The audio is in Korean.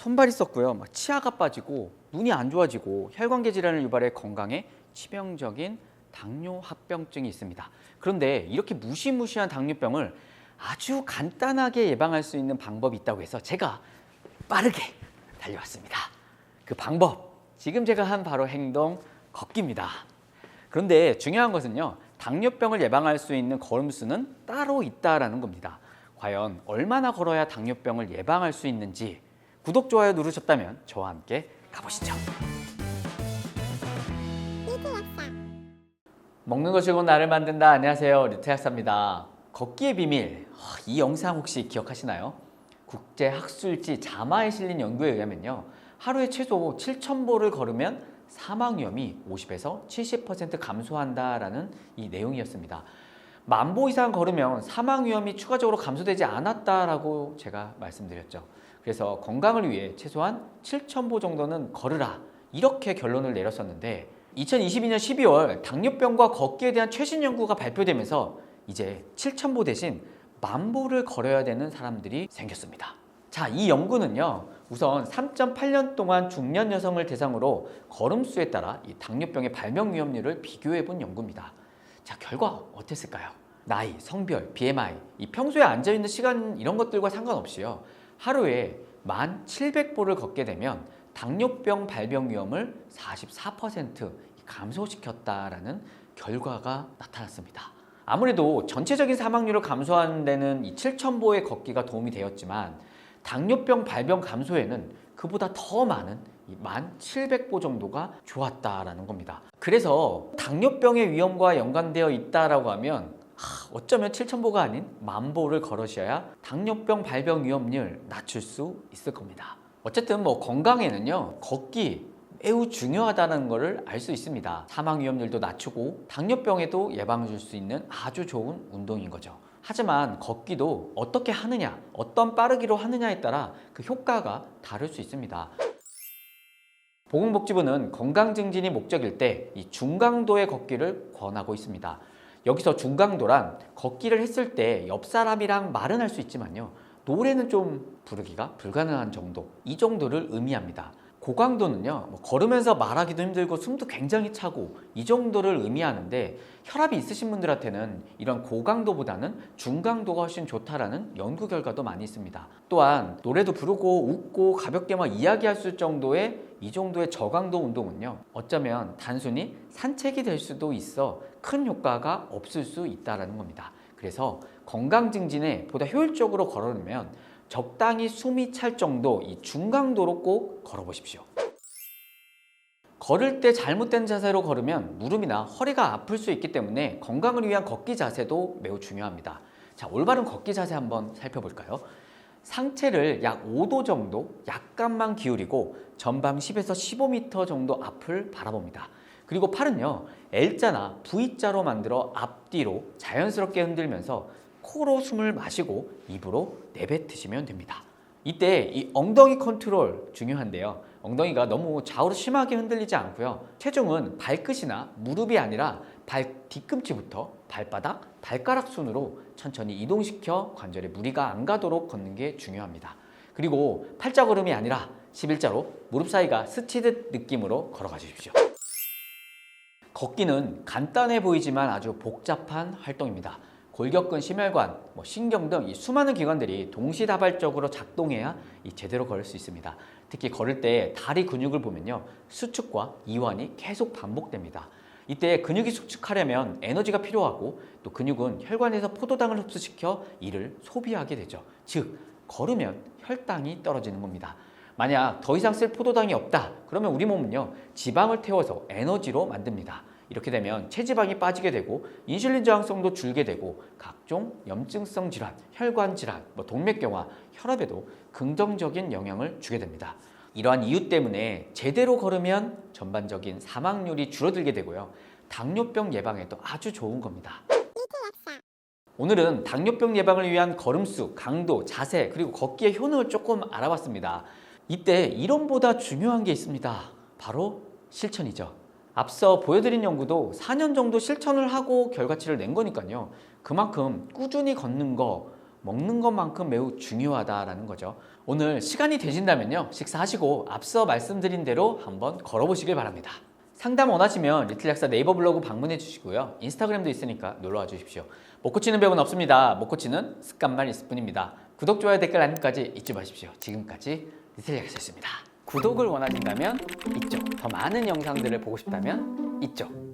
손발이 썩고요. 막 치아가 빠지고 눈이 안 좋아지고 혈관계 질환을 유발해 건강에 치명적인 당뇨합병증이 있습니다. 그런데 이렇게 무시무시한 당뇨병을 아주 간단하게 예방할 수 있는 방법이 있다고 해서 제가 빠르게 달려왔습니다. 그 방법, 지금 제가 한 바로 행동 걷기입니다. 그런데 중요한 것은요, 당뇨병을 예방할 수 있는 걸음수는 따로 있다라는 겁니다. 과연 얼마나 걸어야 당뇨병을 예방할 수 있는지 구독, 좋아요 누르셨다면 저와 함께 가보시죠. 먹는 거 즐거운 나를 만든다. 안녕하세요, 류태학사입니다. 걷기의 비밀, 이 영상 혹시 기억하시나요? 국제학술지 자마에 실린 연구에 의하면요, 하루에 최소 7,000보를 걸으면 사망 위험이 50에서 70% 감소한다라는 이 내용이었습니다. 10,000보 이상 걸으면 사망 위험이 추가적으로 감소되지 않았다라고 제가 말씀드렸죠. 그래서 건강을 위해 최소한 7,000보 정도는 걸으라, 이렇게 결론을 내렸었는데 2022년 12월 당뇨병과 걷기에 대한 최신 연구가 발표되면서 이제 7,000보 대신 10,000보를 걸어야 되는 사람들이 생겼습니다. 자, 이 연구는요, 우선 3.8년 동안 중년 여성을 대상으로 걸음수에 따라 이 당뇨병의 발병 위험률을 비교해 본 연구입니다. 자, 결과 어땠을까요? 나이, 성별, BMI, 이 평소에 앉아있는 시간 이런 것들과 상관없이요, 하루에 1,700보를 걷게 되면 당뇨병 발병 위험을 44% 감소시켰다라는 결과가 나타났습니다. 아무래도 전체적인 사망률을 감소하는 데는 이 7,000보의 걷기가 도움이 되었지만 당뇨병 발병 감소에는 그보다 더 많은 1,700보 정도가 좋았다라는 겁니다. 그래서 당뇨병의 위험과 연관되어 있다라고 하면 어쩌면 7,000보가 아닌 10,000보를 걸으셔야 당뇨병 발병 위험률 낮출 수 있을 겁니다. 어쨌든 건강에는요, 걷기 매우 중요하다는 것을 알 수 있습니다. 사망 위험률도 낮추고 당뇨병에도 예방해 줄 수 있는 아주 좋은 운동인 거죠. 하지만 걷기도 어떻게 하느냐, 어떤 빠르기로 하느냐에 따라 그 효과가 다를 수 있습니다. 보건복지부는 건강 증진이 목적일 때 이 중강도의 걷기를 권하고 있습니다. 여기서 중강도란 걷기를 했을 때 옆 사람이랑 말은 할 수 있지만요, 노래는 좀 부르기가 불가능한 정도, 이 정도를 의미합니다. 고강도는요, 걸으면서 말하기도 힘들고 숨도 굉장히 차고 이 정도를 의미하는데, 혈압이 있으신 분들한테는 이런 고강도보다는 중강도가 훨씬 좋다라는 연구 결과도 많이 있습니다. 또한 노래도 부르고 웃고 가볍게 이야기할 수 정도의 이 정도의 저강도 운동은요, 어쩌면 단순히 산책이 될 수도 있어 큰 효과가 없을 수 있다는 겁니다. 그래서 건강 증진에 보다 효율적으로 걸으려면 적당히 숨이 찰 정도 이 중강도로 꼭 걸어보십시오. 걸을 때 잘못된 자세로 걸으면 무릎이나 허리가 아플 수 있기 때문에 건강을 위한 걷기 자세도 매우 중요합니다. 자, 올바른 걷기 자세 한번 살펴볼까요? 상체를 약 5도 정도 약간만 기울이고 전방 10에서 15m 정도 앞을 바라봅니다. 그리고 팔은요, L자나 V자로 만들어 앞뒤로 자연스럽게 흔들면서 코로 숨을 마시고 입으로 내뱉으시면 됩니다. 이때 이 엉덩이 컨트롤 중요한데요, 엉덩이가 너무 좌우로 심하게 흔들리지 않고요, 체중은 발끝이나 무릎이 아니라 발 뒤꿈치부터 발바닥, 발가락 순으로 천천히 이동시켜 관절에 무리가 안 가도록 걷는 게 중요합니다. 그리고 팔자걸음이 아니라 11자로 무릎 사이가 스치듯 느낌으로 걸어가 주십시오. 걷기는 간단해 보이지만 아주 복잡한 활동입니다. 골격근, 심혈관, 신경 등 이 수많은 기관들이 동시다발적으로 작동해야 제대로 걸을 수 있습니다. 특히 걸을 때 다리 근육을 보면요, 수축과 이완이 계속 반복됩니다. 이때 근육이 수축하려면 에너지가 필요하고, 또 근육은 혈관에서 포도당을 흡수시켜 이를 소비하게 되죠. 즉, 걸으면 혈당이 떨어지는 겁니다. 만약 더 이상 쓸 포도당이 없다, 그러면 우리 몸은요, 지방을 태워서 에너지로 만듭니다. 이렇게 되면 체지방이 빠지게 되고 인슐린 저항성도 줄게 되고 각종 염증성 질환, 혈관 질환, 동맥경화, 혈압에도 긍정적인 영향을 주게 됩니다. 이러한 이유 때문에 제대로 걸으면 전반적인 사망률이 줄어들게 되고요, 당뇨병 예방에도 아주 좋은 겁니다. 오늘은 당뇨병 예방을 위한 걸음수, 강도, 자세, 그리고 걷기의 효능을 조금 알아봤습니다. 이때 이론보다 중요한 게 있습니다. 바로 실천이죠. 앞서 보여드린 연구도 4년 정도 실천을 하고 결과치를 낸 거니까요, 그만큼 꾸준히 걷는 거, 먹는 것만큼 매우 중요하다라는 거죠. 오늘 시간이 되신다면요, 식사하시고 앞서 말씀드린 대로 한번 걸어보시길 바랍니다. 상담 원하시면 리틀 약사 네이버 블로그 방문해 주시고요. 인스타그램도 있으니까 놀러와 주십시오. 못 고치는 병은 없습니다. 못 고치는 습관만 있을 뿐입니다. 구독, 좋아요, 댓글, 알림까지 잊지 마십시오. 지금까지 리틀 약사였습니다. 구독을 원하신다면 이쪽, 더 많은 영상들을 보고 싶다면 이쪽.